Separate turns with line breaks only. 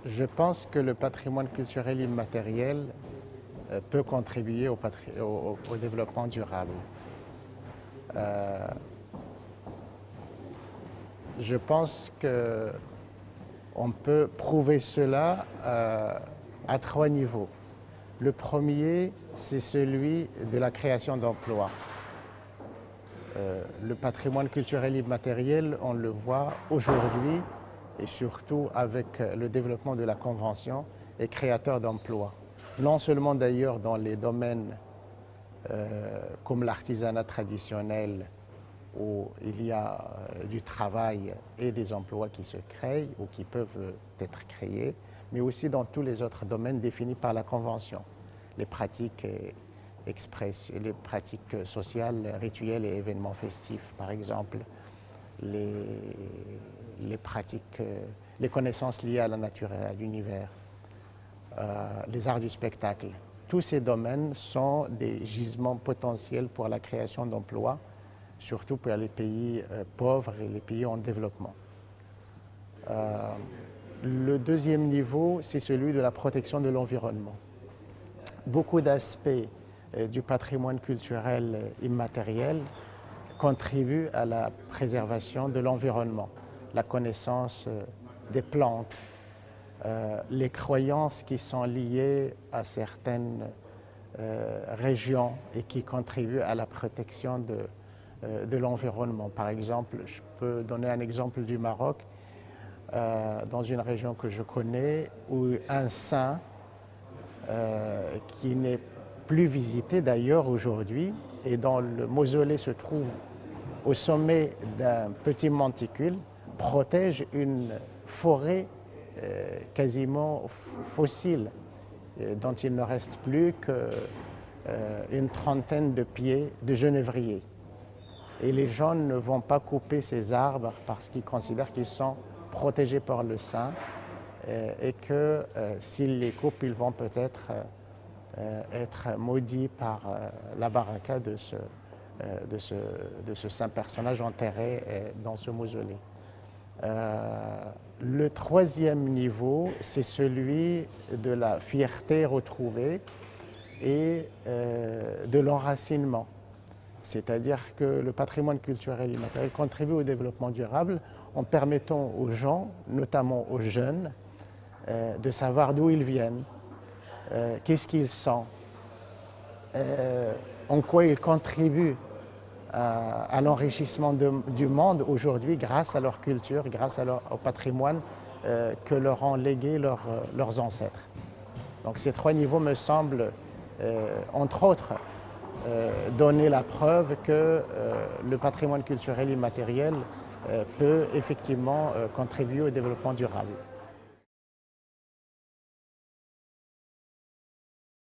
Je pense que le patrimoine culturel immatériel peut contribuer au développement durable. Euh, je pense qu'on peut prouver cela à trois niveaux. Le premier, c'est celui de la création d'emplois. Le patrimoine culturel immatériel, on le voit aujourd'hui, et surtout avec le développement de la Convention, est créateur d'emplois. Non seulement d'ailleurs dans les domaines comme l'artisanat traditionnel, où il y a du travail et des emplois qui se créent ou qui peuvent être créés, mais aussi dans tous les autres domaines définis par la Convention. Les pratiques les pratiques sociales, rituelles et événements festifs, par exemple, les pratiques, les connaissances liées à la nature et à l'univers, les arts du spectacle. Tous ces domaines sont des gisements potentiels pour la création d'emplois, surtout pour les pays pauvres et les pays en développement. Le deuxième niveau, c'est celui de la protection de l'environnement. Beaucoup d'aspects du patrimoine culturel immatériel contribuent à la préservation de l'environnement, la connaissance des plantes, les croyances qui sont liées à certaines régions et qui contribuent à la protection de l'environnement. Par exemple, je peux donner un exemple du Maroc, dans une région que je connais, où un saint qui n'est plus visité d'ailleurs aujourd'hui, et dont le mausolée se trouve au sommet d'un petit monticule, protège une forêt quasiment fossile, dont il ne reste plus qu'une trentaine de pieds de genévrier. Et les gens ne vont pas couper ces arbres parce qu'ils considèrent qu'ils sont protégés par le saint et que s'ils les coupent, ils vont peut-être être maudits par la baraka de ce saint personnage enterré dans ce mausolée. Le troisième niveau, c'est celui de la fierté retrouvée et de l'enracinement. C'est-à-dire que le patrimoine culturel immatériel contribue au développement durable en permettant aux gens, notamment aux jeunes, de savoir d'où ils viennent, qu'est-ce qu'ils sont, en quoi ils contribuent à l'enrichissement du monde aujourd'hui grâce à leur culture, grâce au patrimoine que leur ont légué leurs ancêtres. Donc ces trois niveaux me semblent, entre autres, donner la preuve que le patrimoine culturel immatériel peut effectivement contribuer au développement durable.